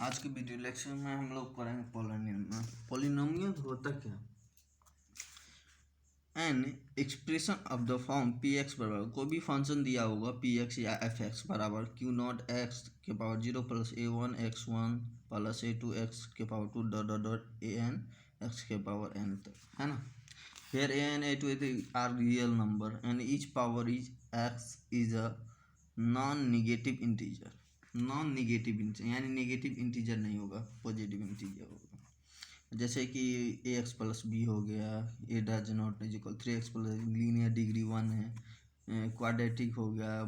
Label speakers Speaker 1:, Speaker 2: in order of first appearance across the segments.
Speaker 1: आज के video lecture में हम लोग करेंगे पॉलिनोमियल। पॉलिनोमियल होता क्या? An expression of the form P X बराबर, कोई भी फंक्शन दिया होगा पी एक्स या एफ एक्स बराबर क्यू नॉट एक्स के power 0 plus A one X one plus A two X के power 2 dot dot dot A N X के पावर एन तक, है ना। Here a and a2 are real number and each power is x is a non-negative integer. Non-negative integer यानी negative integer नहीं होगा, positive integer होगा। जैसे कि ए एक्स प्लस बी हो गया, A does not is equal 3x plus linear degree 1 है, quadratic हो गया,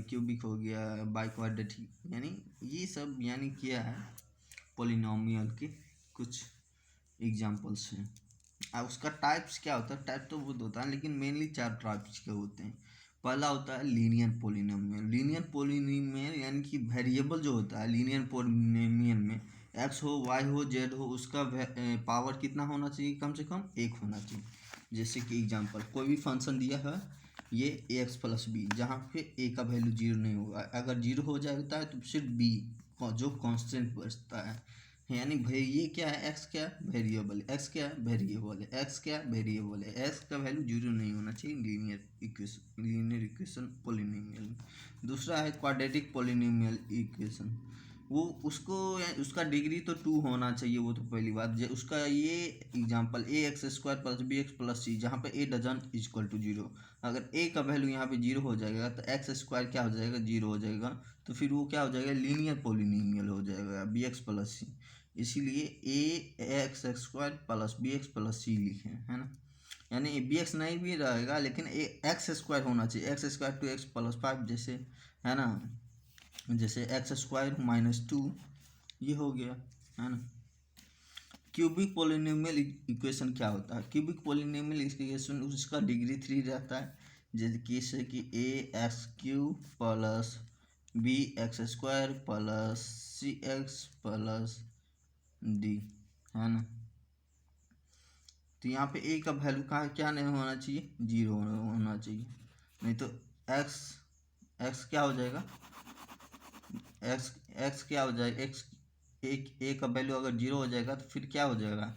Speaker 1: क्यूबिक हो गया, बाई क्वाड्रेटिक, यानी ये सब यानी क्या है पॉलिनोमियल के कुछ एग्जांपल्स हैं। अब उसका टाइप्स क्या होता है? टाइप तो बहुत होता है लेकिन मेनली 4 टाइप्स के होते हैं। पहला होता है लीनियर पॉलिनोमियल। लीनियर पॉलिनोमियल यानी कि वेरिएबल जो होता है लीनियर पॉलिनोमियल में एक्स हो, वाई हो, जेड हो, उसका पावर कितना होना चाहिए? कम से कम 1 होना चाहिए। जैसे कि एग्जांपल, कोई भी फंक्शन दिया है ये ए एक्स प्लस बी, जहाँ पे ए का वैल्यू 0 नहीं होगा। अगर 0 हो जाता है तो सिर्फ बी जो कांस्टेंट बचता है, यानी भाई ये क्या है? एक्स क्या वेरिएबल, एक्स क्या वेरिएबल है, एक्स क्या वेरिएबल है, एक्स का वैल्यू 0 नहीं होना चाहिए लीनियर इक्वेशन पॉलिनोमियल। दूसरा है क्वाड्रेटिक पॉलिनोमियल इक्वेशन, वो उसका डिग्री तो 2 होना चाहिए, वो तो पहली बात। उसका ये example A X square plus B X plus C, जहाँ पे ए डजन इक्वल टू 0। अगर ए का वैल्यू यहाँ पे 0 हो जाएगा तो एक्स स्क्वायर क्या हो जाएगा? 0 हो जाएगा। तो फिर वो क्या हो जाएगा? लीनियर पॉलिनोमियल हो जाएगा बी एक्स प्लस सी। इसीलिए A X square plus B X plus C लिखे, है ना। यानी बी एक्स नहीं भी रहेगा लेकिन ए एक्स स्क्वायर होना चाहिए, एक्स स्क्वायर 2x प्लस 5 जैसे, है ना। जैसे एक्स स्क्वायर माइनस 2 ये हो गया, है ना। क्यूबिक पॉलिनोमियल इक्वेशन क्या होता है? क्यूबिक पॉलिनोमियल इक्वेशन उसका डिग्री 3 रहता है। जैसे कि A X cube plus B x square plus C X plus D, है ना। तो यहाँ पे ए का वैल्यू कहाँ क्या नहीं होना चाहिए? 0 होना चाहिए, नहीं तो एक्स क्या हो जाएगा? एक्स क्या हो जाएगा? एक्स ए का वैल्यू अगर 0 हो जाएगा तो फिर क्या हो जाएगा?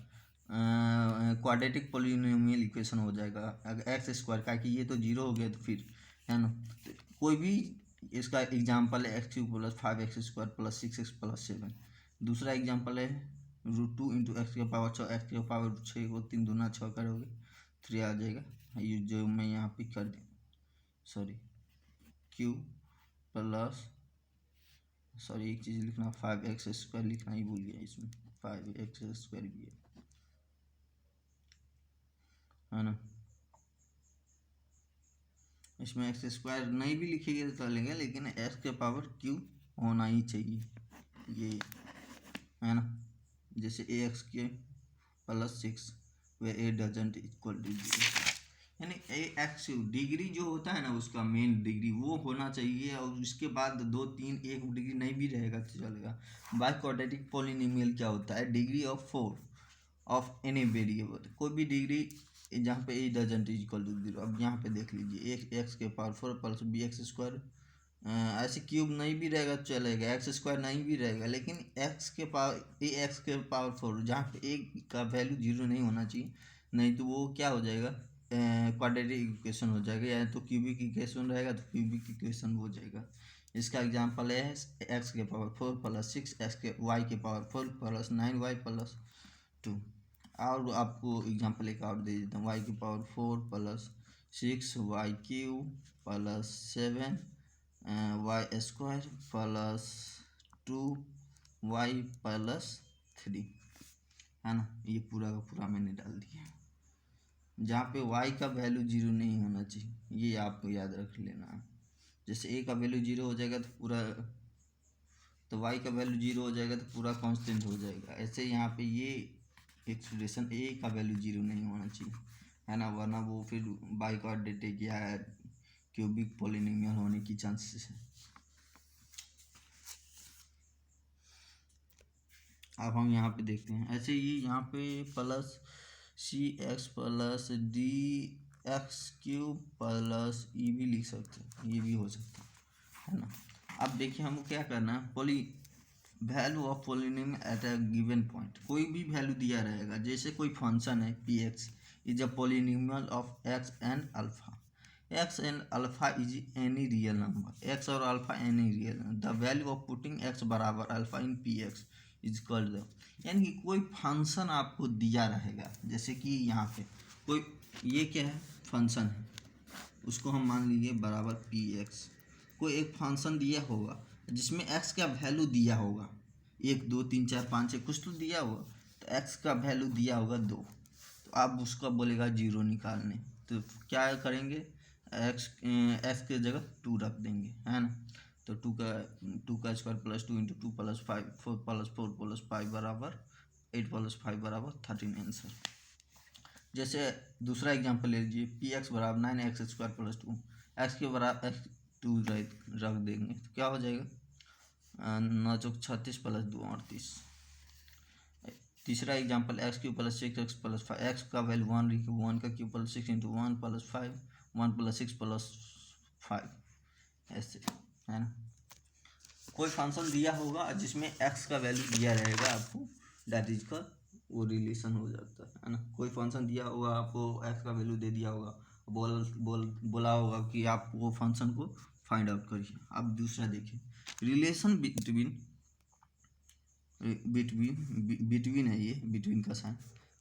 Speaker 1: क्वाड्रेटिक पॉलिनोमियल इक्वेशन हो जाएगा अगर एक्स स्क्वायर का, कि ये तो 0 हो गया तो फिर, है ना। तो कोई भी इसका एग्जांपल है x cube plus 5x square plus 6x plus 7। दूसरा एग्जांपल है √2 इंटू एक्स के पावर 6, एक्स के पावर 6 को 3 दूना 6 करोगे 3 आ जाएगा। ये जो मैं यहाँ पे कर दूँ, सॉरी क्यू प्लस, सॉरी एक चीज़ लिखना, 5x स्क्वायर लिखना ही भूल गया, इसमें 5x स्क्वायर भी है ना। इसमें एक्स स्क्वायर नहीं भी लिखेंगे तो चलेंगे लेकिन एक्स के पावर क्यू होना ही चाहिए, ये है ना। जैसे ए एक्स के plus 6 where a doesn't equal to 0, यानी ए एक्स डिग्री जो होता है ना उसका मेन डिग्री वो होना चाहिए, और उसके बाद 2 3 एक डिग्री नहीं भी रहेगा तो चलेगा। बाई क्वाड्रेटिक पॉलिनोमियल क्या होता है? Degree of 4 of any variable, कोई भी डिग्री जहाँ पे ए डजेंट इक्वल टू 0। अब यहाँ पे देख लीजिए एक्स के power 4 plus B x square, ऐसे क्यूब नहीं भी रहेगा तो चलेगा, एक्स स्क्वायर नहीं भी रहेगा, लेकिन एक्स के पावर ए एक्स के पावर 4 जहाँ पे ए का वैल्यू 0 नहीं होना चाहिए, नहीं तो वो क्या हो जाएगा? क्वाड्रेटिक इक्वेशन हो जाएगा, या तो क्यूबिक इक्वेशन रहेगा तो क्यूबिक इक्वेशन हो जाएगा। इसका एग्जांपल है एक्स के पावर 4 प्लस 6 एक्स के वाई के पावर 4 प्लस 9y प्लस 2। और आपको एग्जांपल एक और दे देता हूँ, वाई की power 4 plus 6y cube plus 7 y square plus 2y plus 3, है ना। ये पूरा का पूरा मैंने डाल दिया, जहाँ पे y का वैल्यू 0 नहीं होना चाहिए, ये आपको याद रख लेना। जैसे a का वैल्यू 0 हो जाएगा तो पूरा, तो y का वैल्यू 0 हो जाएगा तो पूरा कांस्टेंट हो जाएगा। ऐसे यहाँ पे ये एक्सप्रेशन a का वैल्यू 0 नहीं होना चाहिए, है ना, वरना वो फिर बाई क्वाड्रेटिक या क्यूबिक पॉलिनोमियल होने की चांसेस है। अब हम यहाँ पे देखते हैं, ऐसे ही यहाँ पे plus C X plus D X cube plus E भी लिख सकते हैं, ये भी हो सकता है ना। अब देखिए हमको क्या करना है, value of polynomial at a given point, कोई भी वैल्यू दिया रहेगा, जैसे कोई फंक्शन है P X is a polynomial of X and alpha, X and alpha is any real number, X और alpha any real, the value of putting X बराबर alpha in P X is called the, यानी कि कोई function आपको दिया रहेगा, जैसे कि यहाँ पे कोई ये क्या है फंक्शन है, उसको हम मान लीजिए बराबर पी एक्स, कोई एक फंक्शन दिया होगा जिसमें एक्स का वैल्यू दिया होगा 1 2 3 4 5 6 कुछ तो दिया होगा, तो एक्स का वैल्यू दिया होगा 2, तो आप उसका बोलेगा 0 निकालने, तो क्या करेंगे एक्स के जगह 2 रख देंगे, है ना, तो 2 का square plus 2 into 2 plus 5 4 plus 4 plus 5 बराबर 8 प्लस 5 बराबर 13 आंसर। जैसे दूसरा एग्जांपल ले लीजिए पी एक्स बराबर 9x स्क्वायर प्लस 2, एक्स के बराबर एक्स 2 रख देंगे तो क्या हो जाएगा 9 चौक 36 प्लस 2 38। तीसरा example x cube plus 6x plus 5, x का वैल्यू 1 रही, 1 का Q plus 6 into 1 plus 5 1 plus 6 plus 5, ऐसे, है ना। कोई फंक्शन दिया होगा जिसमें एक्स का वैल्यू दिया रहेगा आपको, दैट इज का वो रिलेशन हो जाता है ना। कोई फंक्शन दिया होगा आपको, एक्स का वैल्यू दे दिया होगा, बोला होगा कि आप वो फंक्शन को फाइंड आउट करिए। अब दूसरा देखिए, रिलेशन बिटवीन है, ये बिटवीन का sign,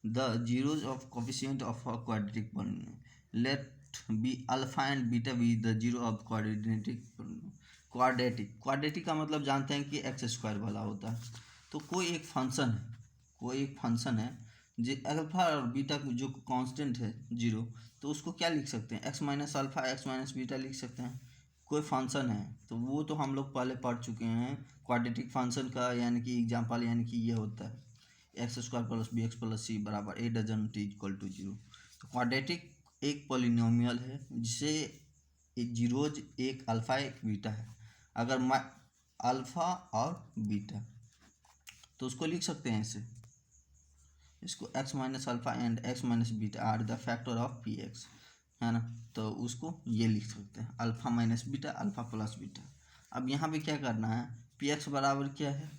Speaker 1: the zeros of coefficient of a quadratic polynomial let be alpha and beta be the zero of quadratic का मतलब जानते हैं कि एक्स स्क्वायर वाला होता है। तो कोई एक फंक्शन है जो अल्फा और बीटा जो कांस्टेंट है 0, तो उसको क्या लिख सकते हैं x minus alpha X minus beta लिख सकते हैं। कोई फंक्शन है तो वो तो हम लोग पहले पढ़ चुके हैं क्वाड्रेटिक फंक्शन का, यानी कि एग्जांपल, यानी कि ये होता है X square plus B X plus C बराबर A doesn't equal to 0। तो क्वाड्रेटिक एक पॉलिनोमियल है जिसे एक जीरोज, एक अल्फा एक बीटा है। अगर अल्फा और बीटा, तो उसको लिख सकते हैं ऐसे, इसको x minus alpha and x minus beta are the factor of p x, है ना। तो उसको ये लिख सकते हैं alpha minus beta alpha plus beta. अब यहाँ पे क्या करना है, पी एक्स बराबर क्या है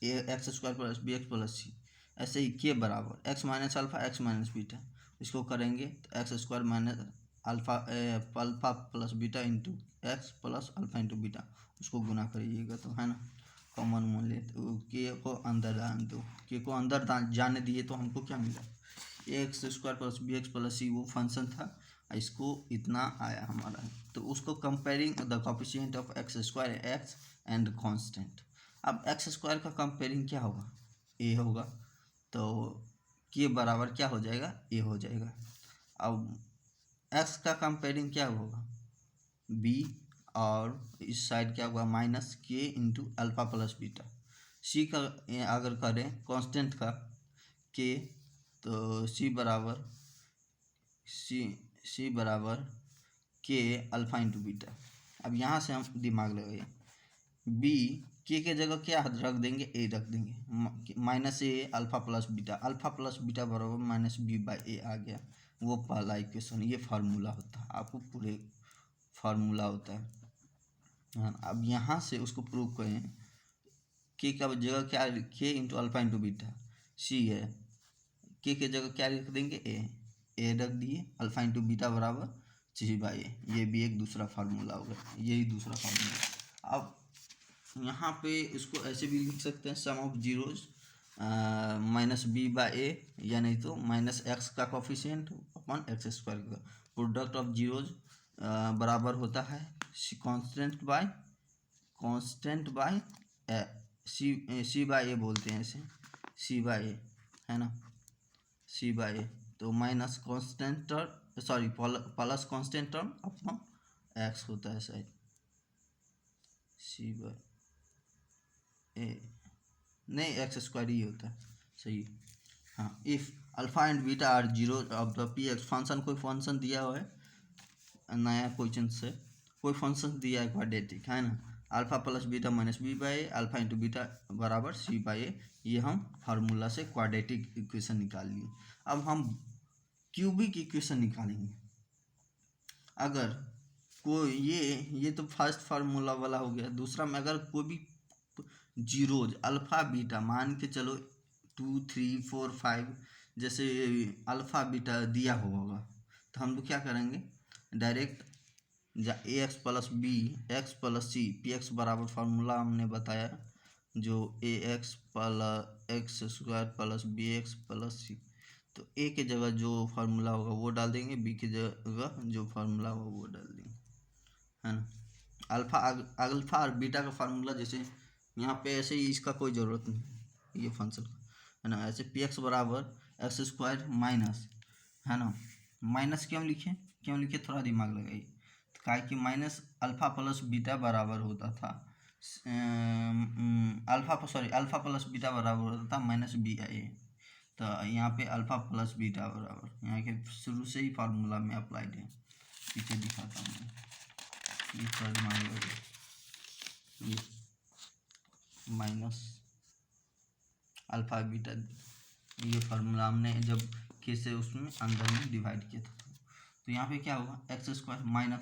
Speaker 1: A X square plus B X plus C, ऐसे ही के बराबर X minus alpha X minus beta, इसको करेंगे तो X square minus alpha plus beta into X plus alpha into beta, उसको गुना करिएगा तो, है ना, कॉमन मूल्य तो के को अंदर डाल दो, के को अंदर जाने दिए तो हमको क्या मिला X square plus B X plus C, वो फंक्शन था, इसको इतना आया हमारा। तो उसको comparing the coefficient of X square X and constant. अब एक्स स्क्वायर का कंपेयरिंग क्या होगा ए होगा, तो के बराबर क्या हो जाएगा ए हो जाएगा। अब एक्स का कंपेयरिंग क्या होगा बी, और इस साइड क्या होगा माइनस के इंटू अल्फा प्लस बीटा। सी का अगर करें कांस्टेंट का के, तो सी बराबर के अल्फा इंटू बीटा। अब यहाँ से हम दिमाग लगाइए, बी के जगह क्या रख देंगे ए रख देंगे, माइनस ए अल्फा प्लस बीटा बराबर माइनस बी बाई ए आ गया, वो पहला इक्वेशन। ये फार्मूला होता है, आपको पूरे फार्मूला होता है। हाँ, अब यहाँ से उसको प्रूव करें, के का जगह क्या, के इंटू अल्फा इंटू बीटा, सी है, के जगह क्या रख देंगे ए रख दिए, अल्फा इंटू बीटा बराबर सी बाई ए, ये भी एक दूसरा फार्मूला होगा, यही दूसरा फार्मूला। अब यहाँ पे इसको ऐसे भी लिख सकते हैं sum of zeros minus B by A, या नहीं तो माइनस एक्स का कोफिशिएंट अपॉन एक्स स्क्वायर का प्रोडक्ट ऑफ जीरोज बराबर होता है constant by C by A बोलते हैं इसे, सी बाई ए, है ना, सी बाई ए, तो minus constant term, sorry plus constant term upon x होता है शायद, सी बाई ए नहीं एक्स स्क्वायर ही होता है, सही। हाँ, if alpha and beta are zero of the p x function, कोई फंक्शन दिया हुआ है नया क्वेश्चन से, कोई फंक्शन दिया है क्वाड्रेटिक, है ना, alpha plus beta minus B by alpha into beta बराबर सी बाई ए, ये हम फार्मूला से क्वाड्रेटिक इक्वेशन निकाल लिए। अब हम क्यूबिक इक्वेशन निकालेंगे। अगर कोई ये तो फर्स्ट फार्मूला वाला हो गया। दूसरा में अगर कोई भी जीरोज अल्फ़ा बीटा मान के चलो 2 3 4 5 जैसे अल्फ़ा बीटा दिया हुआ होगा, तो हम लोग क्या करेंगे direct A X plus B X plus C P X बराबर फार्मूला हमने बताया जो A X plus X square plus B X plus C, तो ए के जगह जो फार्मूला होगा वो डाल देंगे, बी की जगह जो फार्मूला होगा वो डाल देंगे, है ना। अल्फ़ा और बीटा का फार्मूला जैसे यहाँ पे ऐसे ही इसका कोई ज़रूरत नहीं ये फंक्शन का, है ना। ऐसे पी एक्स बराबर एक्स स्क्वायर माइनस, है ना, माइनस क्यों लिखे थोड़ा दिमाग लगाइए, तो कहा कि माइनस अल्फ़ा प्लस बीटा बराबर होता था अल्फ़ा प्लस बीटा बराबर होता था माइनस बी आई, तो यहाँ पे अल्फ़ा प्लस बीटा बराबर यहाँ के शुरू से ही फार्मूला में अप्लाइड है, पीछे दिखाता हूँ ये माइनस अल्फ़ा बीटा, ये फार्मूला हमने जब कैसे उसमें अंदर में डिवाइड किया था, तो यहाँ पे क्या होगा x square minus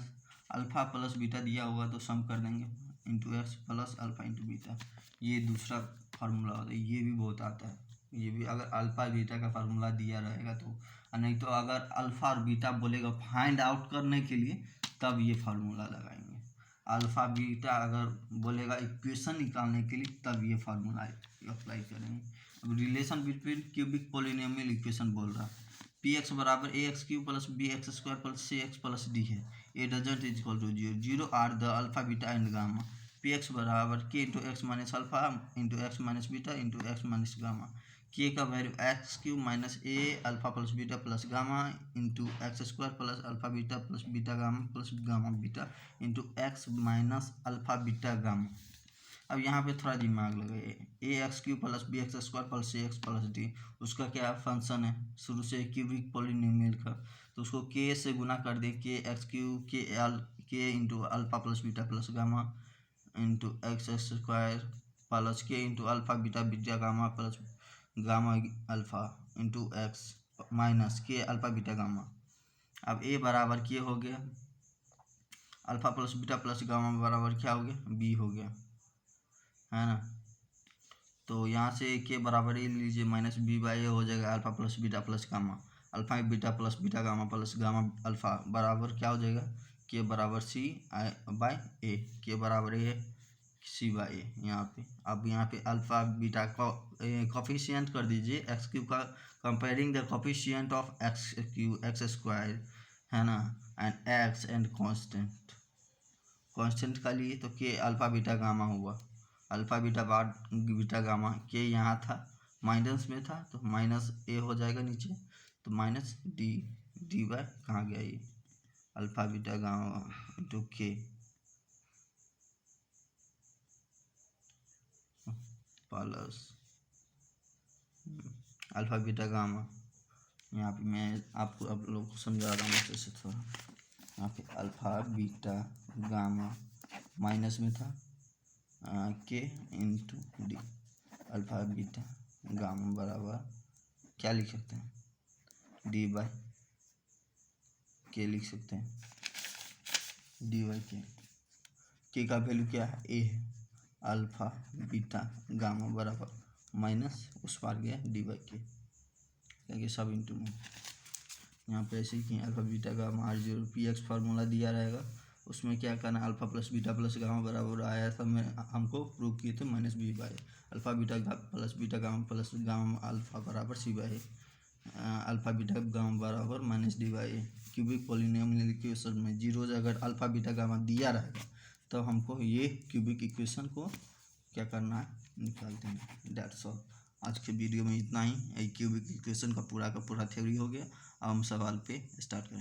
Speaker 1: alpha plus beta दिया होगा तो सम कर देंगे into X plus alpha into beta, ये दूसरा फार्मूला होता है, ये भी बहुत आता है, ये भी अगर अल्फ़ा बीटा का फार्मूला दिया रहेगा तो, नहीं तो अगर अल्फ़ा और बीटा बोलेगा फाइंड आउट करने के लिए तब ये फार्मूला लगाएंगे, अल्फ़ा बीटा अगर बोलेगा इक्वेशन निकालने के लिए तब ये फार्मूला अप्लाई करेंगे। अब relation between cubic polynomial equation बोल रहा है पी एक्स बराबर A X cube plus B x square plus C X plus D है, A doesn't is equal to zero are the alpha beta and gamma, P X बराबर K into X minus alpha into X minus beta into X minus gamma, K का value X cube minus A alpha plus beta plus gamma into X square plus alpha beta plus beta gamma plus gamma beta into X minus alpha beta gamma. अब यहाँ पे थोड़ा दिमाग लगाइए, A X cube plus B x square plus C X plus D उसका क्या function है शुरू से क्यूबिक पॉलिनोमियल का, तो उसको के से गुना कर दे के X cube K into alpha plus beta plus gamma into X square plus K into alpha beta beta gamma plus gamma alpha into X minus K alpha beta gamma. अब A बराबर के हो गया alpha plus beta plus gamma बराबर क्या हो गया B हो गया, है ना। तो यहाँ से के बराबर ए लीजिए माइनस बी बाई ए हो जाएगा alpha plus beta plus gamma, alpha beta plus beta gamma plus gamma alpha बराबर क्या हो जाएगा के बराबर सी बाई ए, के बराबर ए सी बाई ए यहाँ पे। अब यहाँ पे अल्फ़ा बीटा कोफिशिएंट कर दीजिए एक्स क्यू का, comparing the coefficient of x Q x square, है ना, एंड एक्स एंड कांस्टेंट का लिए तो के अल्फ़ा बीटा गामा हुआ, अल्फ़ा बीटा गामा के यहाँ था माइनस में था तो माइनस ए हो जाएगा नीचे, तो माइनस डी बाय कहाँ गया ये अल्फ़ा बीटा गामा इंटू के प्लस अल्फ़ा बीटा गामा। यहाँ पे मैं आपको आप लोगों को समझा रहा हूँ अच्छे से थोड़ा, यहाँ पे अल्फ़ा बीटा गामा माइनस में था के into D, alpha beta gamma बराबर क्या लिख सकते हैं डी बाई के लिख सकते हैं, डी बाई के का वैल्यू क्या है ए है, अल्फ़ा बीटा गामा बराबर माइनस उस पार गया डी बाई के, क्योंकि सब इंटू में यहाँ पे ऐसे ही alpha beta gamma are zero P X formula दिया रहेगा, उसमें क्या करना alpha plus beta plus gamma बराबर आया था, मैं हमको प्रूव किए थे minus B by alpha beta plus beta gamma plus gamma alpha बराबर सी बाई अल्फ़ा बीटा गामा बराबर minus D by cubic polynomial equation में जीरोज अगर अल्फ़ा बीटा गामा दिया रहेगा तो हमको ये क्यूबिक इक्वेशन को क्या करना है निकालते हैं। दैट्स ऑल, आज के वीडियो में इतना ही, क्यूबिक इक्वेशन का पूरा थ्योरी हो गया। अब हम सवाल पे स्टार्ट करें।